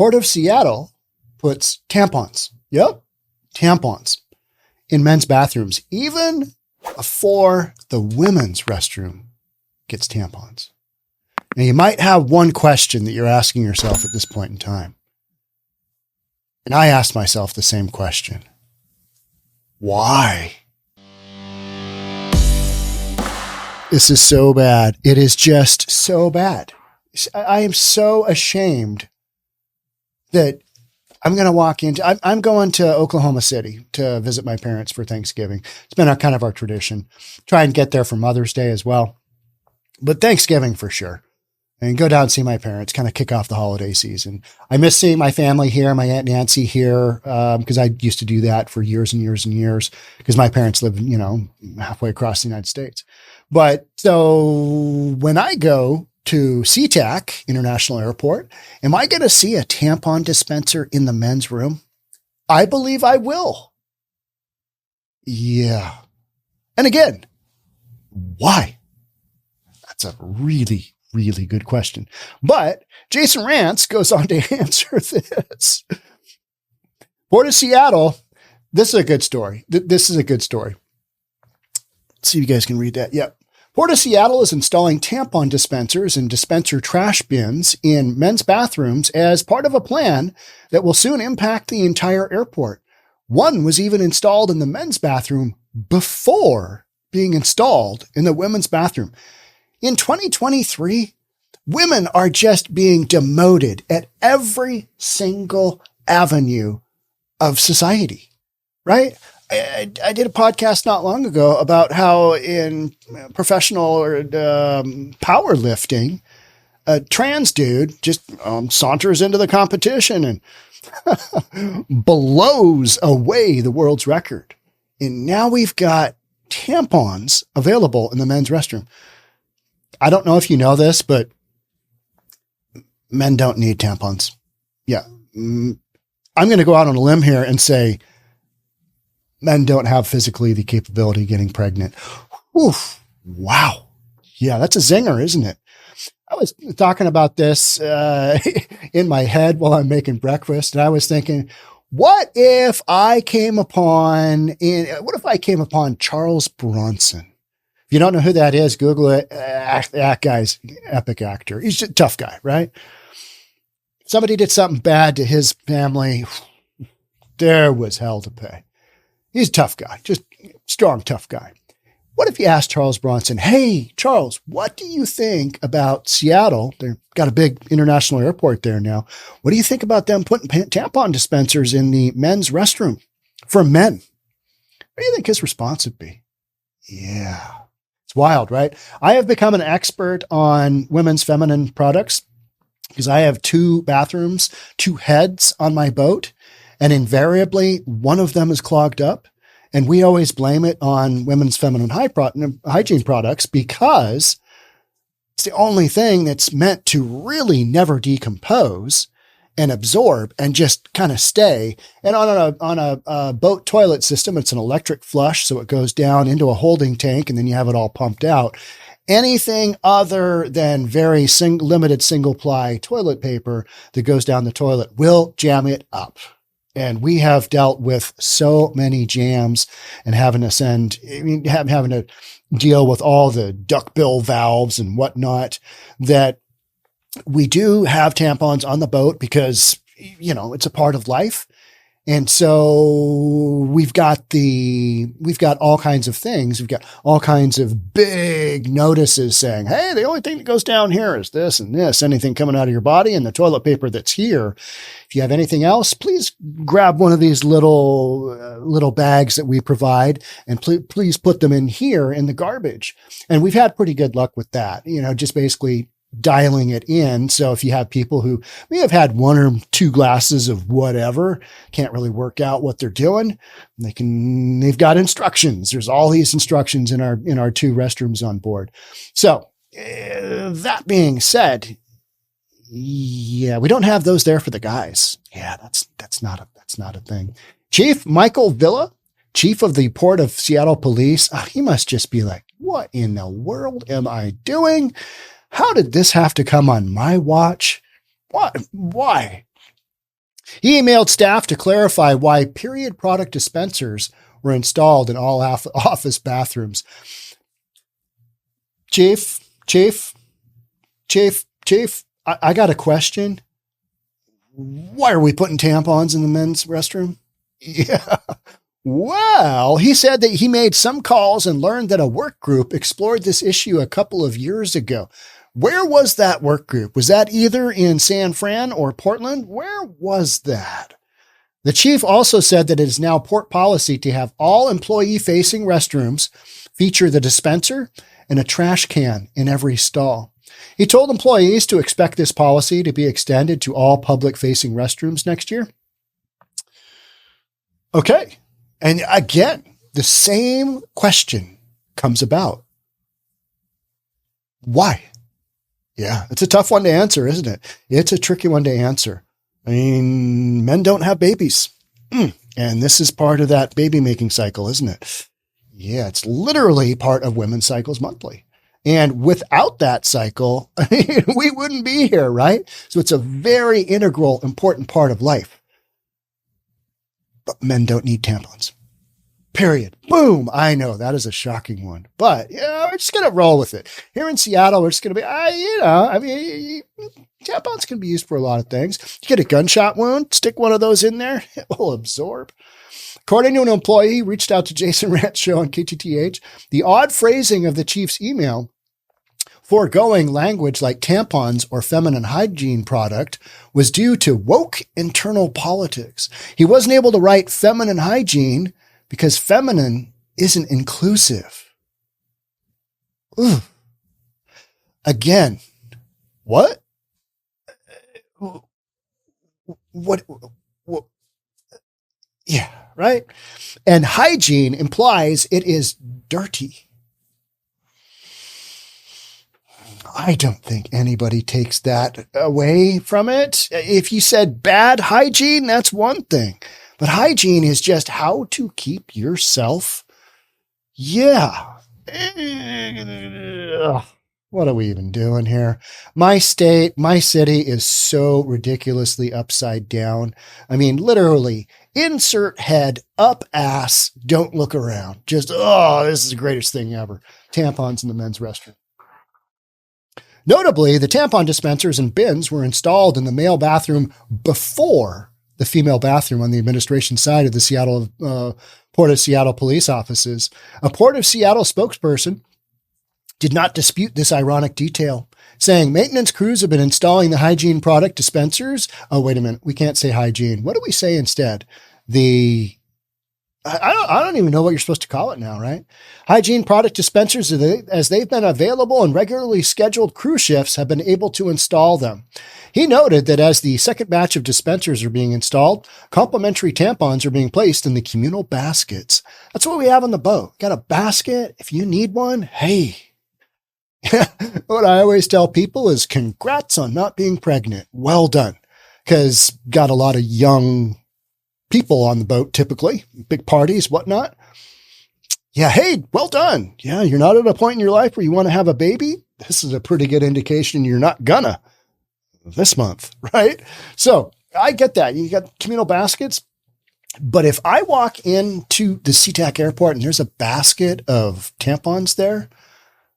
Port of Seattle puts tampons. Yep, tampons in men's bathrooms, even before the women's restroom gets tampons. Now, you might have one question that you're asking yourself at this point in time. And I asked myself the same question. Why? This is so bad. It is just so bad. I am so ashamed that I'm going to walk into, I'm going to Oklahoma City to visit my parents for Thanksgiving. It's been kind of our tradition. Try and get there for Mother's Day as well. But Thanksgiving for sure. And go down and see my parents, kind of kick off the holiday season. I miss seeing my family here, my Aunt Nancy here, because I used to do that for years and years and years because my parents live, halfway across the United States. But so when I go to SeaTac International Airport, am I going to see a tampon dispenser in the men's room? I believe I will. Yeah. And again, why? That's a really good question. But Jason Rantz goes on to answer this. Port of Seattle. This is a good story. This is a good story. Let's see if you guys can read that. Yep. Port of Seattle is installing tampon dispensers and dispenser trash bins in men's bathrooms as part of a plan that will soon impact the entire airport. One was even installed in the men's bathroom before being installed in the women's bathroom. In 2023, women are just being demoted at every single avenue of society, right? I did a podcast not long ago about how in professional or powerlifting, a trans dude just saunters into the competition and blows away the world's record. And now we've got tampons available in the men's restroom. I don't know if you know this, but men don't need tampons. Yeah. I'm going to go out on a limb here and say men don't have physically the capability of getting pregnant. Oof. Wow. Yeah, that's a zinger, isn't it? I was talking about this in my head while I'm making breakfast, and I was thinking, what if I came upon Charles Bronson? If you don't know who that is, Google it. That guy's an epic actor. He's just a tough guy, right? Somebody did something bad to his family. There was hell to pay. He's a tough guy, just strong, tough guy. What if you asked Charles Bronson, hey, Charles, what do you think about Seattle? They've got a big international airport there now. What do you think about them putting tampon dispensers in the men's restroom for men? What do you think his response would be? Yeah. It's wild, right? I have become an expert on women's feminine products because I have 2 bathrooms, 2 heads on my boat, and invariably one of them is clogged up. And we always blame it on women's feminine hygiene products because it's the only thing that's meant to really never decompose and absorb and just kind of stay. And on a boat toilet system, it's an electric flush. So it goes down into a holding tank and then you have it all pumped out. Anything other than very limited single ply toilet paper that goes down the toilet will jam it up. And we have dealt with so many jams and having to deal with all the duckbill valves and whatnot that we do have tampons on the boat because, it's a part of life. And so we've got all kinds of things. We've got all kinds of big notices saying, hey, the only thing that goes down here is this and this, anything coming out of your body and the toilet paper that's here. If you have anything else, please grab one of these little bags that we provide and please put them in here in the garbage. And we've had pretty good luck with that, just basically dialing it in. So if you have people who may have had 1 or 2 glasses of whatever, can't really work out what they're doing, they've got instructions. There's all these instructions in our 2 restrooms on board. So that being said, yeah, we don't have those there for the guys. Yeah, that's not a thing. Chief Michael Villa, chief of the Port of Seattle Police, he must just be like, what in the world am I doing? How did this have to come on my watch? What? Why? He emailed staff to clarify why period product dispensers were installed in all office bathrooms. Chief, I got a question. Why are we putting tampons in the men's restroom? Yeah. Well, he said that he made some calls and learned that a work group explored this issue a couple of years ago. Where was that work group? Was that either in San Fran or Portland? Where was that? The chief also said that it is now port policy to have all employee-facing restrooms feature the dispenser and a trash can in every stall. He told employees to expect this policy to be extended to all public-facing restrooms next year. Okay. And again, the same question comes about. Why? Yeah, it's a tough one to answer, isn't it? It's a tricky one to answer. I mean, men don't have babies. And this is part of that baby making cycle, isn't it? Yeah, it's literally part of women's cycles monthly. And without that cycle, we wouldn't be here, right? So it's a very integral, important part of life. But men don't need tampons. Period. Boom. I know that is a shocking one, but yeah, we're just going to roll with it. Here in Seattle, we're just going to be, tampons can be used for a lot of things. You get a gunshot wound, stick one of those in there, it will absorb. According to an employee who reached out to Jason Rant's show on KTTH, the odd phrasing of the chief's email, foregoing language like tampons or feminine hygiene product, was due to woke internal politics. He wasn't able to write feminine hygiene because feminine isn't inclusive. Ooh. Again, what? What? Yeah, right? And hygiene implies it is dirty. I don't think anybody takes that away from it. If you said bad hygiene, that's one thing. But hygiene is just how to keep yourself. Yeah. What are we even doing here? My state, my city is so ridiculously upside down. I mean, literally, insert head, up ass, don't look around. Just, this is the greatest thing ever. Tampons in the men's restroom. Notably, the tampon dispensers and bins were installed in the male bathroom before the female bathroom on the administration side of the Seattle Port of Seattle police offices. A Port of Seattle spokesperson did not dispute this ironic detail, saying maintenance crews have been installing the hygiene product dispensers. Oh, wait a minute. We can't say hygiene. What do we say instead? I don't even know what you're supposed to call it now, right? Hygiene product dispensers, as they've been available and regularly scheduled crew shifts, have been able to install them. He noted that as the second batch of dispensers are being installed, complimentary tampons are being placed in the communal baskets. That's what we have on the boat. Got a basket. If you need one, hey. What I always tell people is congrats on not being pregnant. Well done. Because got a lot of young people on the boat, typically big parties, whatnot. Yeah. Hey, well done. Yeah. You're not at a point in your life where you want to have a baby. This is a pretty good indication you're not gonna this month. Right. So I get that. You got communal baskets, but if I walk into the SeaTac airport and there's a basket of tampons there,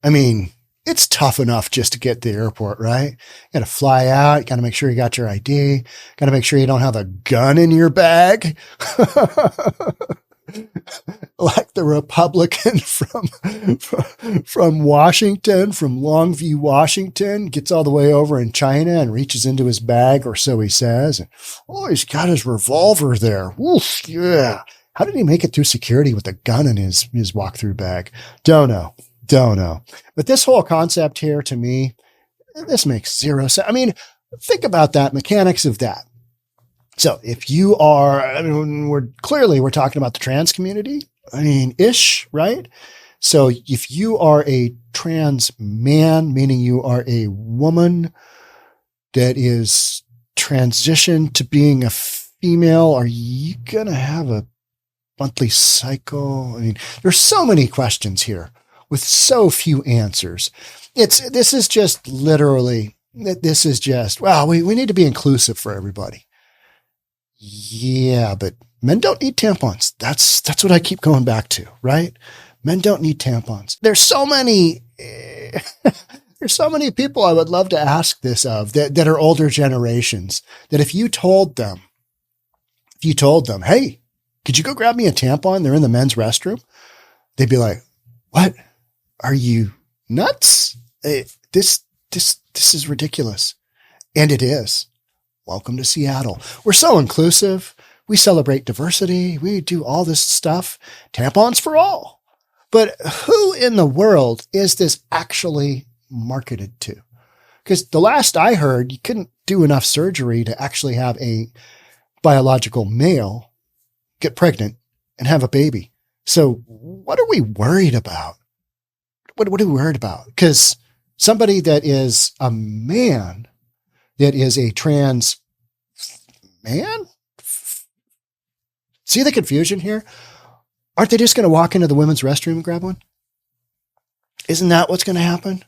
I mean, it's tough enough just to get to the airport, right? You got to fly out. You got to make sure you got your ID. Got to make sure you don't have a gun in your bag. Like the Republican from Washington, from Longview, Washington, gets all the way over in China and reaches into his bag, or so he says. And, he's got his revolver there. Oof, yeah. How did he make it through security with a gun in his walk-through bag? Don't know. But this whole concept here, to me, this makes zero sense. I mean, think about that, mechanics of that. So if you are, we're talking about the trans community, ish, right? So if you are a trans man, meaning you are a woman that is transitioned to being a female, are you going to have a monthly cycle? I mean, there's so many questions here with so few answers. This is just, we need to be inclusive for everybody. Yeah, but men don't need tampons. That's what I keep going back to, right? Men don't need tampons. There's so many, there's so many people I would love to ask this of that are older generations, that if you told them, hey, could you go grab me a tampon? They're in the men's restroom. They'd be like, what? Are you nuts? This is ridiculous. And it is. Welcome to Seattle. We're so inclusive. We celebrate diversity. We do all this stuff. Tampons for all. But who in the world is this actually marketed to? Because the last I heard, you couldn't do enough surgery to actually have a biological male get pregnant and have a baby. So what are we worried about? What are we worried about? Because somebody that is a man, that is a trans man? See the confusion here? Aren't they just going to walk into the women's restroom and grab one? Isn't that what's going to happen?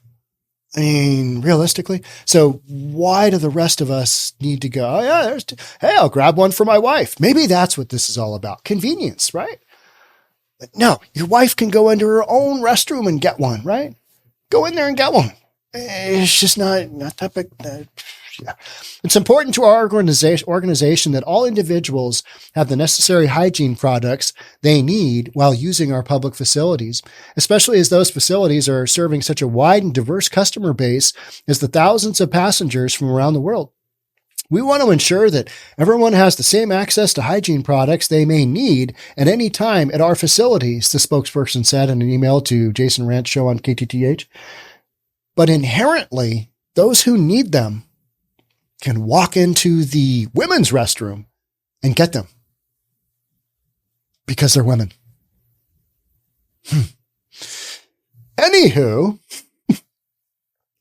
I mean, realistically. So why do the rest of us need to go, oh yeah, hey, I'll grab one for my wife. Maybe that's what this is all about. Convenience, right? But no, your wife can go into her own restroom and get one, right? Go in there and get one. It's just not that big. Yeah. It's important to our organization that all individuals have the necessary hygiene products they need while using our public facilities, especially as those facilities are serving such a wide and diverse customer base as the thousands of passengers from around the world. We want to ensure that everyone has the same access to hygiene products they may need at any time at our facilities, the spokesperson said in an email to Jason Rant's show on KTTH. But inherently, those who need them can walk into the women's restroom and get them because they're women. Anywho,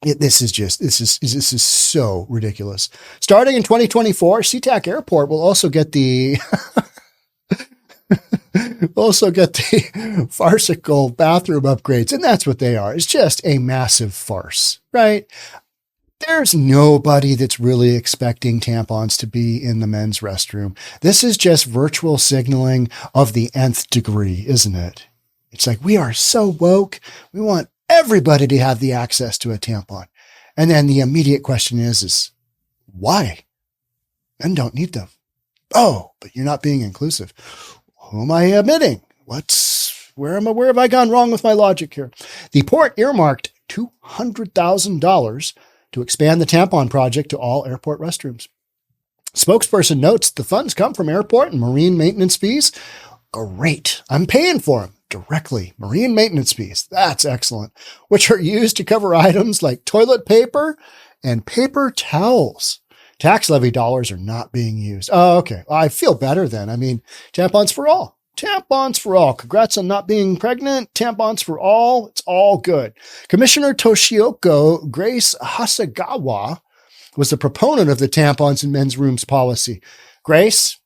this is so ridiculous. Starting in 2024, SeaTac Airport will also get the farcical bathroom upgrades, and that's what they are. It's just a massive farce, right? There's nobody that's really expecting tampons to be in the men's restroom. This is just virtual signaling of the nth degree, isn't it? It's like, we are so woke. We want everybody to have the access to a tampon. And then the immediate question is why? Men don't need them. Oh, but you're not being inclusive. Who am I omitting? Where have I gone wrong with my logic here? The port earmarked $200,000 to expand the tampon project to all airport restrooms. Spokesperson notes the funds come from airport and marine maintenance fees. Great. I'm paying for them directly. Marine maintenance fees. That's excellent. Which are used to cover items like toilet paper and paper towels. Tax levy dollars are not being used. Oh, okay. Well, I feel better then. I mean, tampons for all. Tampons for all. Congrats on not being pregnant. Tampons for all. It's all good. Commissioner Toshioko Grace Hasagawa was the proponent of the tampons in men's rooms policy. Grace,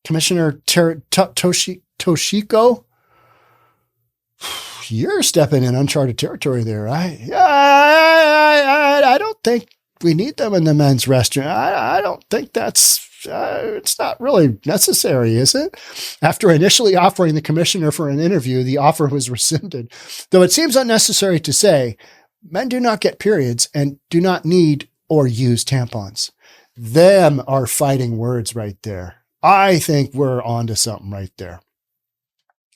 Commissioner Toshiko, you're stepping in uncharted territory there, right? I don't think we need them in the men's restroom. I don't think that's, it's not really necessary, is it? After initially offering the commissioner for an interview, the offer was rescinded. Though it seems unnecessary to say, men do not get periods and do not need or use tampons. Them are fighting words right there. I think we're onto something right there.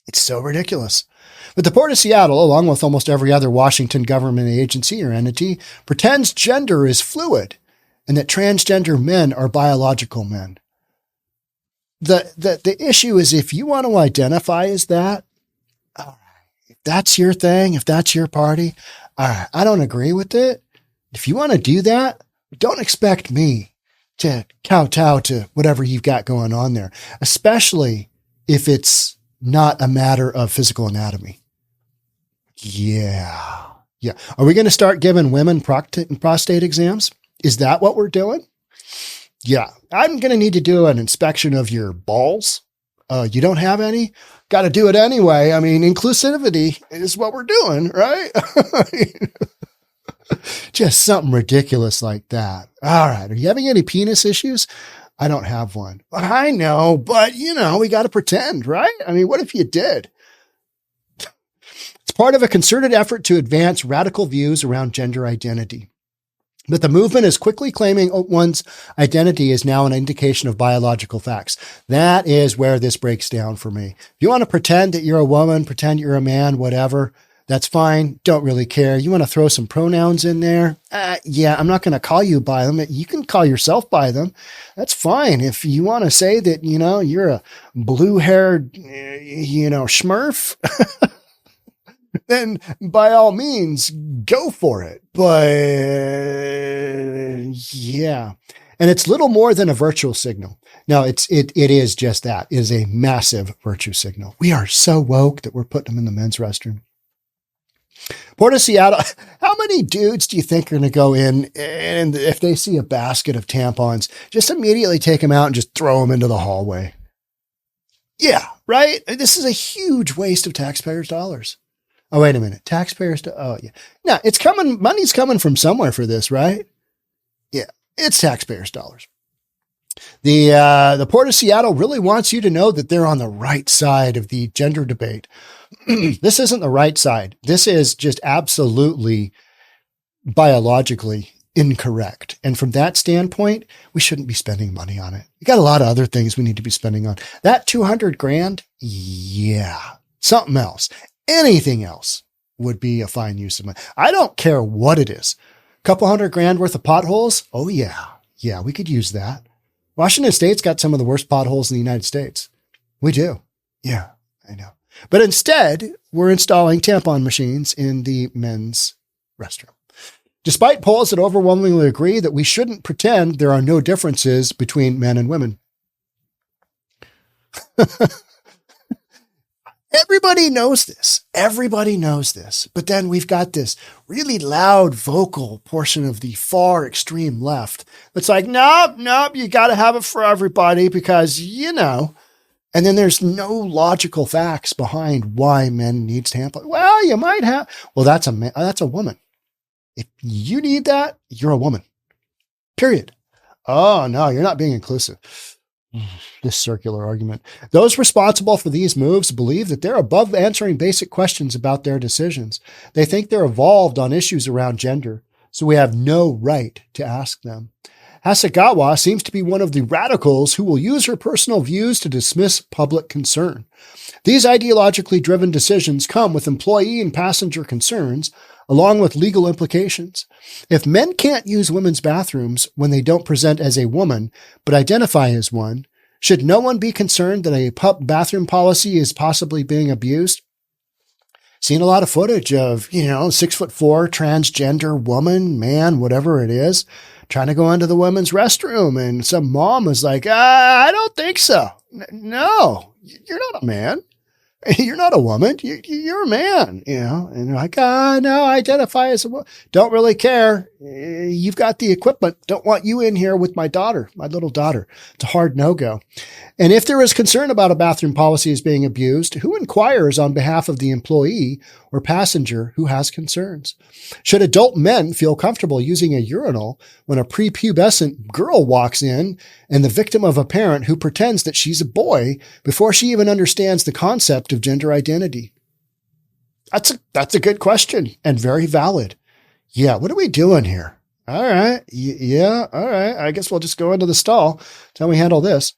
It's so ridiculous. But the Port of Seattle, along with almost every other Washington government agency or entity, pretends gender is fluid and that transgender men are biological men. The issue is, if you want to identify as that, all right, if that's your thing, if that's your party, all right, I don't agree with it. If you want to do that, don't expect me to kowtow to whatever you've got going on there, especially if it's not a matter of physical anatomy. Yeah. Are we going to start giving women prostate exams? Is that what we're doing? Yeah. I'm going to need to do an inspection of your balls. You don't have any? Got to do it anyway. I mean, inclusivity is what we're doing, right? Just something ridiculous like that. All right. Are you having any penis issues? I don't have one. I know, but we got to pretend, right? I mean, what if you did? It's part of a concerted effort to advance radical views around gender identity. But the movement is quickly claiming one's identity is now an indication of biological facts. That is where this breaks down for me. If you want to pretend that you're a woman, pretend you're a man, whatever, that's fine. Don't really care. You want to throw some pronouns in there? Yeah, I'm not going to call you by them. You can call yourself by them. That's fine. If you want to say that, you're a blue-haired, Smurf, then by all means, go for it. But yeah, and it's little more than a virtual signal. No, it is just that. It is a massive virtue signal. We are so woke that we're putting them in the men's restroom. Port of Seattle, how many dudes do you think are going to go in and if they see a basket of tampons, just immediately take them out and just throw them into the hallway? Yeah, right? This is a huge waste of taxpayers' dollars. Oh, wait a minute. Oh, yeah. No, it's coming. Money's coming from somewhere for this, right? Yeah, it's taxpayers' dollars. The Port of Seattle really wants you to know that they're on the right side of the gender debate. This isn't the right side. This is just absolutely biologically incorrect. And from that standpoint, we shouldn't be spending money on it. We got a lot of other things we need to be spending on. That $200,000, yeah, something else. Anything else would be a fine use of money. I don't care what it is. A couple $100,000 worth of potholes. Oh yeah. Yeah, we could use that. Washington State's got some of the worst potholes in the United States. We do. Yeah, I know. But instead, we're installing tampon machines in the men's restroom. Despite polls that overwhelmingly agree that we shouldn't pretend there are no differences between men and women. Everybody knows this. Everybody knows this. But then we've got this really loud vocal portion of the far extreme left that's like, nope, you got to have it for everybody because, And then there's no logical facts behind why men need tampons. Well, you might have. Well, that's a woman. If you need that, you're a woman. Period. Oh, no, you're not being inclusive. This circular argument. Those responsible for these moves believe that they're above answering basic questions about their decisions. They think they're evolved on issues around gender, so we have no right to ask them. Hasegawa seems to be one of the radicals who will use her personal views to dismiss public concern. These ideologically driven decisions come with employee and passenger concerns, along with legal implications. If men can't use women's bathrooms when they don't present as a woman, but identify as one, should no one be concerned that a bathroom policy is possibly being abused? Seen a lot of footage of, 6'4" transgender woman, man, whatever it is, trying to go into the women's restroom. And some mom was like, I don't think so. No, you're not a man. You're not a woman. You're a man, and they're like, no, I identify as a woman. Don't really care. You've got the equipment. Don't want you in here with my daughter, my little daughter. It's a hard no-go. And if there is concern about a bathroom policy is being abused, who inquires on behalf of the employee or passenger who has concerns? Should adult men feel comfortable using a urinal when a prepubescent girl walks in and the victim of a parent who pretends that she's a boy before she even understands the concept of gender identity? That's a good question and very valid. Yeah, what are we doing here? All right. Yeah, all right. I guess we'll just go into the stall till we handle this.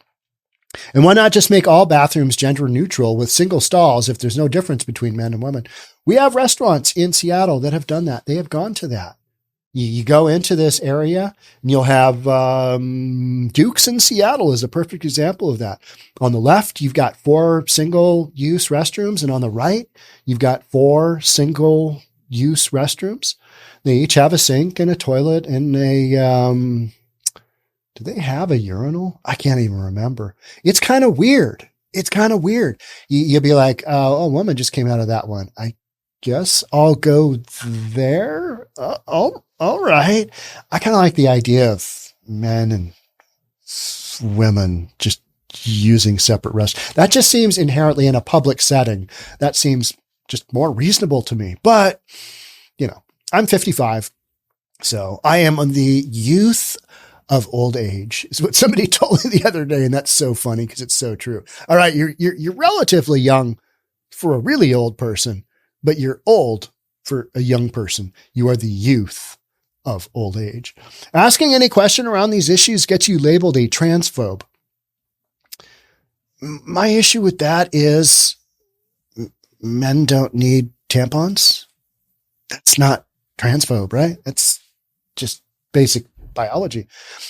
And why not just make all bathrooms gender neutral with single stalls if there's no difference between men and women? We have restaurants in Seattle that have done that. They have gone to that. You go into this area and you'll have Duke's in Seattle is a perfect example of that. On the left, you've got 4 single-use restrooms, and on the right, you've got 4 single-use restrooms. They each have a sink and a toilet and a do they have a urinal? I can't even remember. It's kind of weird. You'll be like, oh, a woman just came out of that one. I guess I'll go there. All right. I kind of like the idea of men and women just using separate restrooms. That just seems inherently in a public setting. That seems just more reasonable to me. But, I'm 55. So I am on the youth of old age is what somebody told me the other day. And that's so funny because it's so true. All right. You're relatively young for a really old person, but you're old for a young person. You are the youth of old age. Asking any question around these issues gets you labeled a transphobe. My issue with that is men don't need tampons. That's not transphobe, right? That's just basic biology.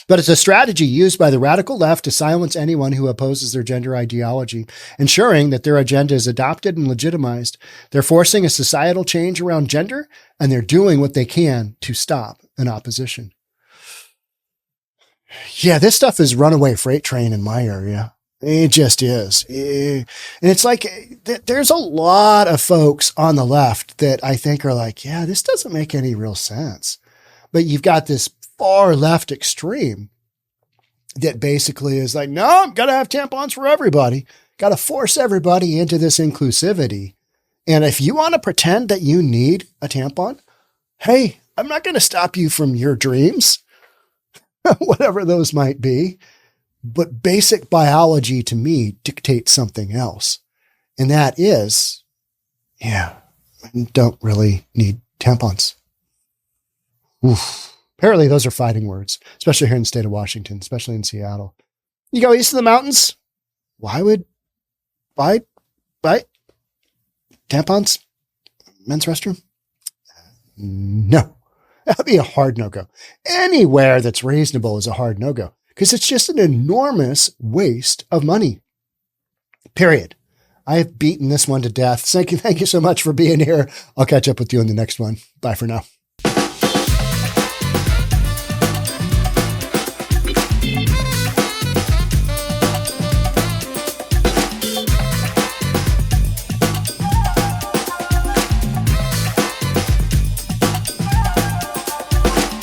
But it's a strategy used by the radical left to silence anyone who opposes their gender ideology, ensuring that their agenda is adopted and legitimized. They're forcing a societal change around gender, and they're doing what they can to stop an opposition. Yeah, this stuff is runaway freight train in my area. It just is. And it's like, there's a lot of folks on the left that I think are like, yeah, this doesn't make any real sense. But you've got this far left extreme that basically is like, no, I'm going to have tampons for everybody. Got to force everybody into this inclusivity. And if you want to pretend that you need a tampon, hey, I'm not going to stop you from your dreams, whatever those might be. But basic biology to me dictates something else. And that is, yeah, don't really need tampons. Oof. Apparently those are fighting words, especially here in the state of Washington, especially in Seattle. You go east of the mountains. Why would buy tampons? Men's restroom? No, that'd be a hard no-go. Anywhere that's reasonable is a hard no-go because it's just an enormous waste of money. Period. I have beaten this one to death. Thank you so much for being here. I'll catch up with you in the next one. Bye for now.